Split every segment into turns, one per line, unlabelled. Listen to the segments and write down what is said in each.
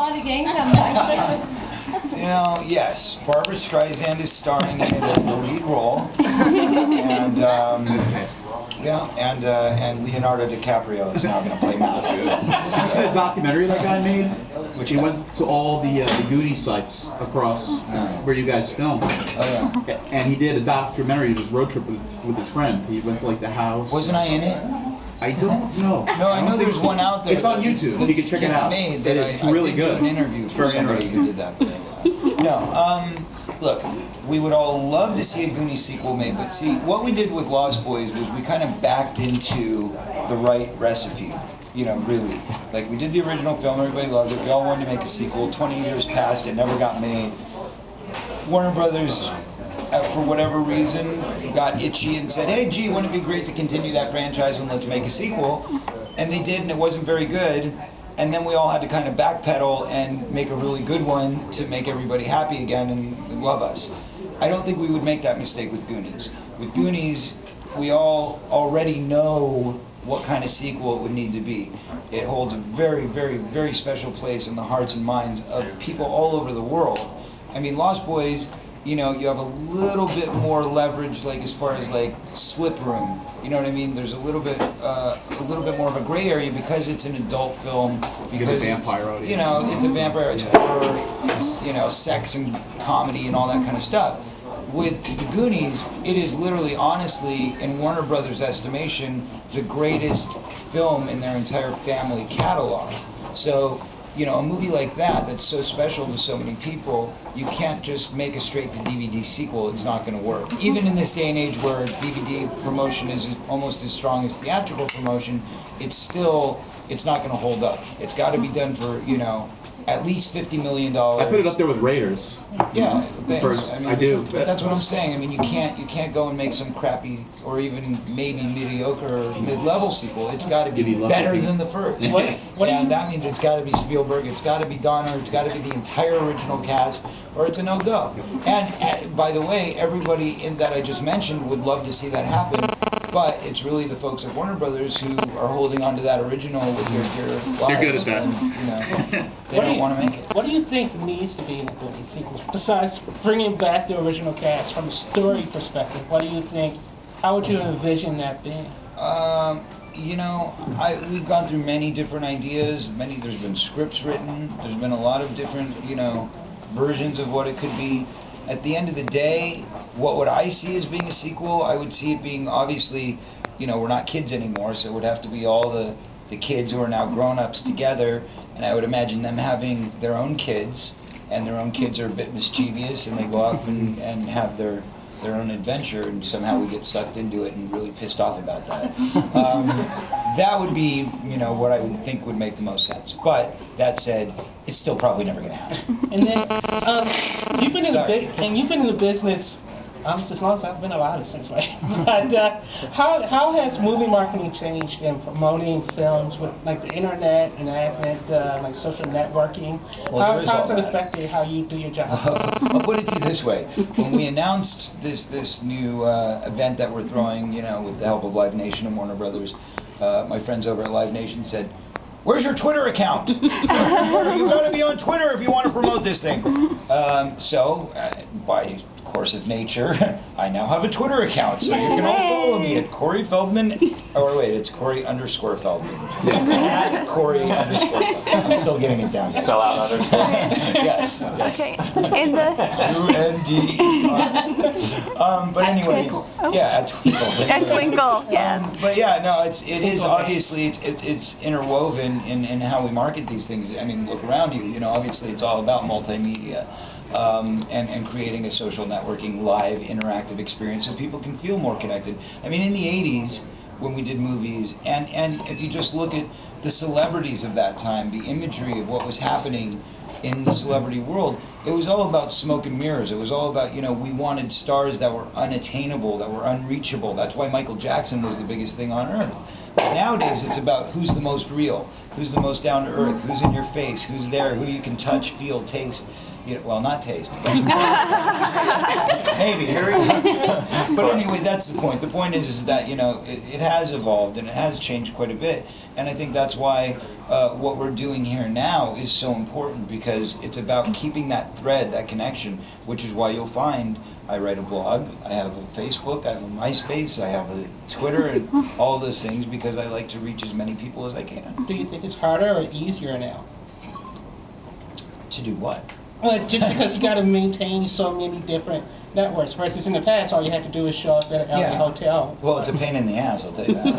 quality game comeback.
You know, yes, Barbara Streisand is starring in it as the lead role, and and Leonardo DiCaprio is now going to play Matt.
You seen a documentary that guy made? Which he went to all the Goonies sites across where you guys filmed.
Oh yeah.
And he did a documentary of his road trip with his friend. He went to like the house.
Wasn't I in it?
I don't know.
No, I know there's one out there.
It's on YouTube. You can check it out. It's really good.
I did an interview for somebody who did that. No, look, we would all love to see a Goonies sequel made, but see, what we did with Lost Boys was we kind of backed into the right recipe. You know, really. Like, we did the original film, everybody loved it, we all wanted to make a sequel, 20 years passed, it never got made. Warner Brothers, for whatever reason, got itchy and said, hey, gee, wouldn't it be great to continue that franchise and let's make a sequel? And they did, and it wasn't very good. And then we all had to kind of backpedal and make a really good one to make everybody happy again and love us. I don't think we would make that mistake with Goonies. With Goonies, we all already know what kind of sequel it would need to be. It holds a very, very, very special place in the hearts and minds of people all over the world. I mean, Lost Boys, you know, you have a little bit more leverage, like as far as like slip room. You know what I mean? There's a little bit more of a gray area because it's an adult film. Because
it's a vampire audience.
You know, it's a vampire, it's horror, it's, you know, sex and comedy and all that kind of stuff. With the Goonies, it is literally, honestly, in Warner Brothers' estimation, the greatest film in their entire family catalog. So, you know, a movie like that, that's so special to so many people, you can't just make a straight-to-DVD sequel. It's not going to work. Even in this day and age where DVD promotion is almost as strong as theatrical promotion, it's not going to hold up. It's got to be done for, you know, at least $50 million.
I put it up there with Raiders.
Yeah,
first,
I mean,
I do.
But that's what I'm saying. I mean, you can't go and make some crappy or even maybe mediocre mid-level sequel. It's got to be better than the first. And that means it's got to be Spielberg, it's got to be Donner, it's got to be the entire original cast, or it's a no-go. And by the way, everybody that I just mentioned would love to see that happen. But it's really the folks at Warner Brothers who are holding on to that original with their lives.
They're good at that.
And, you know, they don't want to make it.
What do you think needs to be in the Goonies sequel? Besides bringing back the original cast, from a story perspective, what do you think? How would you envision that being?
You know, we've gone through many different ideas. There's been scripts written. There's been a lot of different, you know, versions of what it could be. At the end of the day, what would I see as being a sequel? I would see it being, obviously, you know, we're not kids anymore, so it would have to be all the kids who are now grown-ups together, and I would imagine them having their own kids, and their own kids are a bit mischievous, and they go off and have their own adventure, and somehow we get sucked into it and really pissed off about that. That would be, you know, what I would think would make the most sense. But that said, it's still probably never going to happen.
And then you've been in the business as long as I've been alive, essentially. But how has movie marketing changed in promoting films with like the internet and the advent, like social networking?
Well,
how has it affected how you do your job?
I'll put it to you this way: when we announced this new event that we're throwing, you know, with the help of Live Nation and Warner Brothers, my friends over at Live Nation said, "Where's your Twitter account? You got to be on Twitter if you want to promote this thing." So, by course of nature, I now have a Twitter account, so you can all follow me at Corey Feldman. Oh wait, it's Corey_Feldman. At Corey_Feldman. I'm still getting it down.
Spell out underscore.
Yes.
Okay. In the
UNDER. But anyway,
Twinkle. Oh.
Yeah, at Twinkle.
At Twinkle, yeah.
But yeah, no, it is obviously it's interwoven in how we market these things. I mean, look around you. You know, obviously it's all about multimedia. And creating a social networking, live, interactive experience so people can feel more connected. I mean, in the 80s, when we did movies, and if you just look at the celebrities of that time, the imagery of what was happening in the celebrity world, it was all about smoke and mirrors. It was all about, you know, we wanted stars that were unattainable, that were unreachable. That's why Michael Jackson was the biggest thing on earth. But nowadays, it's about who's the most real, who's the most down to earth, who's in your face, who's there, who you can touch, feel, taste. well, not taste, but maybe. But anyway, that's the point. The point is that it has evolved and it has changed quite a bit, and I think that's why what we're doing here now is so important, because it's about keeping that thread, that connection, which is why you'll find I write a blog, I have a Facebook, I have a MySpace, I have a Twitter, and all those things, because I like to reach as many people as I can.
Do you think it's harder or easier now?
To do what?
Well, just because you got to maintain so many different networks, versus in the past, all you had to do is show up at a hotel.
Well, it's a pain in the ass, I'll tell you that.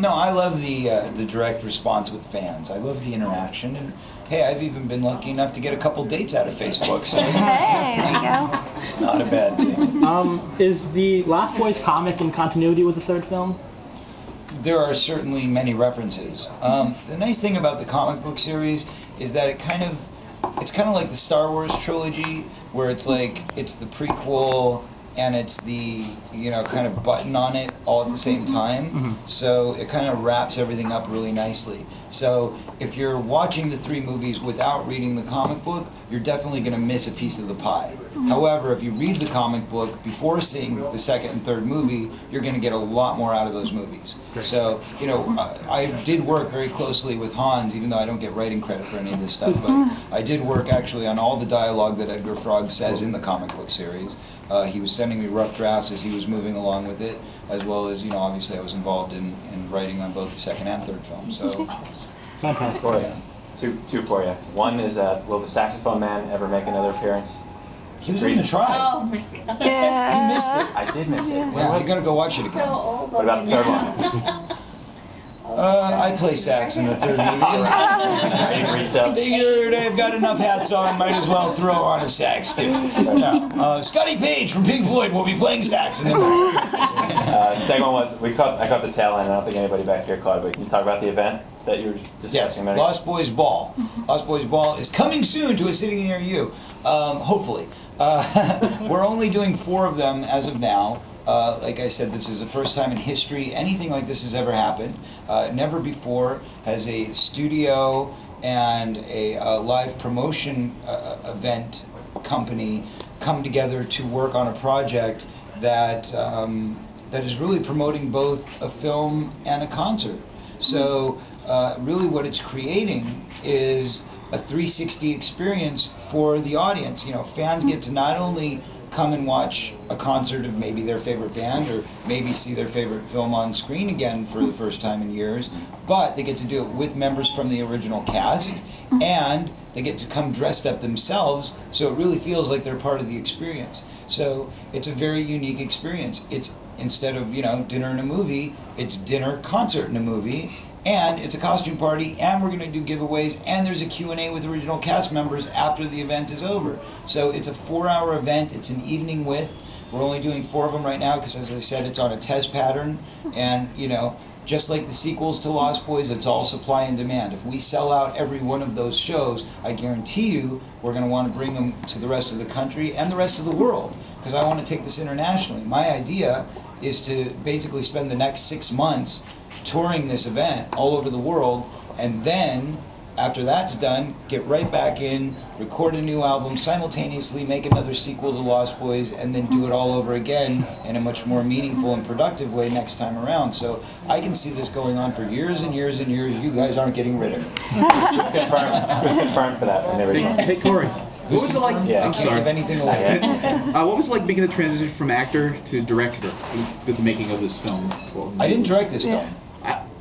No, I love the direct response with fans. I love the interaction, and hey, I've even been lucky enough to get a couple dates out of Facebook. So
Hey, there you go.
not a bad thing.
Is the Lost Boys comic in continuity with the third film?
There are certainly many references. The nice thing about the comic book series is that it's kind of like the Star Wars trilogy, where it's the prequel and it's the kind of button on it all at the same time.
Mm-hmm.
So it kind of wraps everything up really nicely. So if you're watching the 3 movies without reading the comic book, you're definitely going to miss a piece of the pie.
Mm-hmm.
However, if you read the comic book before seeing the second and third movie, you're going to get a lot more out of those movies. So I did work very closely with Hans, even though I don't get writing credit for any of this stuff, but I did work actually on all the dialogue that Edgar Frog says in the comic book series. He was sending me rough drafts as he was moving along with it, as well as, obviously I was involved in writing on both the second and third film. So,
Fantastic.
Two for you. One is, will the saxophone man ever make another appearance?
he was in the trial.
Oh my god.
You missed it.
I did miss it.
Yeah, you got to go watch it
So
again.
old.
What about the third one?
I play sax in the third movie.
Are you greased up?
Figured I've got enough hats on, might as well throw on a sax too. Yeah. Scotty Page from Pink Floyd will be playing sax in the movie.
Second one was, I caught the tail end. I don't think anybody back here caught it, but can you talk about the event that you were discussing?
Yes,
a minute?
Lost Boys Ball. Lost Boys Ball is coming soon to a city near you, hopefully. We're only doing 4 of them as of now. Like I said, this is the first time in history anything like this has ever happened. Never before has a studio and a live promotion event company come together to work on a project that is really promoting both a film and a concert. So really what it's creating is a 360 experience for the audience. Fans get to not only come and watch a concert of maybe their favorite band, or maybe see their favorite film on screen again for the first time in years, but they get to do it with members from the original cast, and they get to come dressed up themselves, so it really feels like they're part of the experience. So it's a very unique experience. It's, instead of dinner and a movie, it's dinner, concert, and a movie, and it's a costume party, and we're going to do giveaways, and there's a Q&A with original cast members after the event is over. So it's a 4-hour event. It's an evening with. We're only doing 4 of them right now because, as I said, it's on a test pattern, and just like the sequels to Lost Boys, it's all supply and demand. If we sell out every one of those shows, I guarantee you we're going to want to bring them to the rest of the country and the rest of the world, because I want to take this internationally. My idea is to basically spend the next 6 months touring this event all over the world, and then after that's done, get right back in, record a new album, simultaneously make another sequel to Lost Boys, and then do it all over again in a much more meaningful and productive way next time around. So I can see this going on for years and years and years. You guys aren't getting rid of it.
Who's confirmed for that?
Hey Corey, what was it like?
Yeah.
I'm
I can't
sorry.
give anything away.
What was it like making the transition from actor to director with the making of this film?
I didn't direct this film.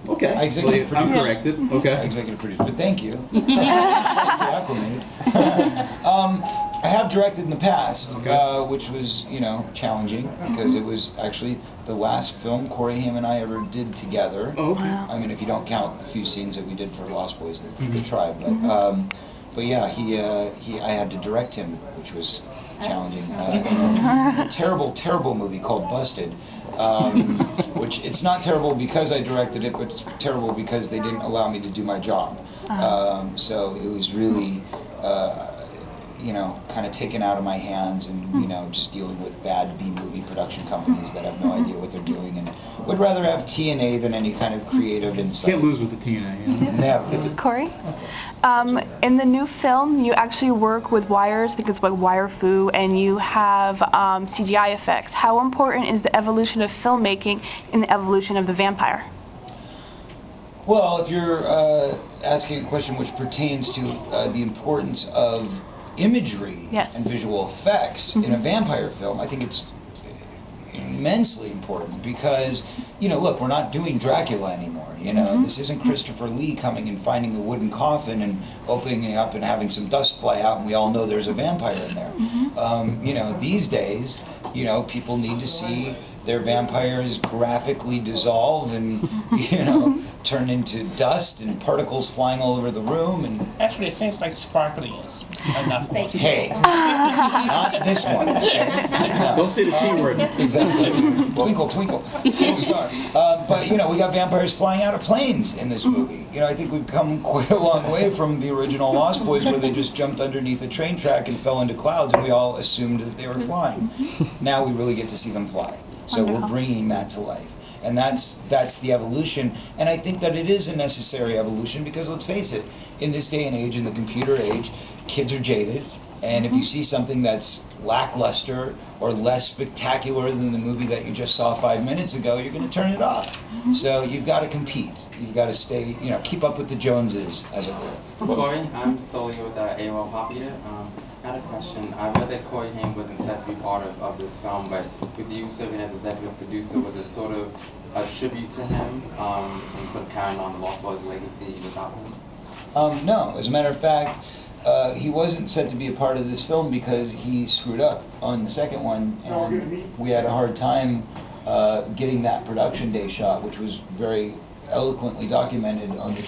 Okay.
I executive
I'm
produced.
corrected.
I
Okay.
executive produced, but thank you. Acclimated. I have directed in the past,
Okay.
which was, challenging, because it was actually the last film Corey, Haim, and I ever did together.
Oh, okay.
I mean, if you don't count the few scenes that we did for Lost Boys, the tribe, but yeah, I had to direct him, which was challenging. A terrible movie called Busted, which it's not terrible because I directed it, but it's terrible because they didn't allow me to do my job. So it was really, you know, kind of taken out of my hands and, you know, just dealing with bad B-movie production companies that have no idea what they're doing and would rather have TNA than any kind of creative insight.
Can't lose with the TNA. You know?
Never.
Corey? In the new film, you actually work with wires, I think it's like wire fu, and you have CGI effects. How important is the evolution of filmmaking in the evolution of the vampire?
Well, if you're asking a question which pertains to the importance of imagery
Yes.
and visual effects in a vampire film, I think it's immensely important because, you know, look, we're not doing Dracula anymore. You know, this isn't Christopher Lee coming and finding the wooden coffin and opening it up and having some dust fly out, and we all know there's a vampire in there. You know, these days, you know, people need to see their vampires graphically dissolve and, you know, turn into dust and particles flying all over the room. And
Actually, it seems like sparkly is enough.
hey, not this one. No.
Don't say the T word.
Exactly. Twinkle, twinkle, little star. But you know, we got vampires flying out of planes in this movie. You know, I think we've come quite a long way from the original Lost Boys, where they just jumped underneath a train track and fell into clouds, and we all assumed that they were flying. Now we really get to see them fly. So we're bringing that to life. And that's the evolution. And I think that it is a necessary evolution because, let's face it, in this day and age, in the computer age, kids are jaded. And if you see something that's lackluster or less spectacular than the movie that you just saw 5 minutes ago, you're going to turn it off. So you've got to compete. You've got to stay, you know, keep up with the Joneses, as it were.
Corey, I'm Sully with AOL Pop Eater. I had a question. I read that Corey Haim wasn't set to be part of this film, but with you serving as executive producer, was it sort of a tribute to him and sort of carrying on the Lost Boys legacy without him?
No, as a matter of fact, he wasn't set to be a part of this film because he screwed up on the second one, and we had a hard time getting that production day shot, which was very eloquently documented on the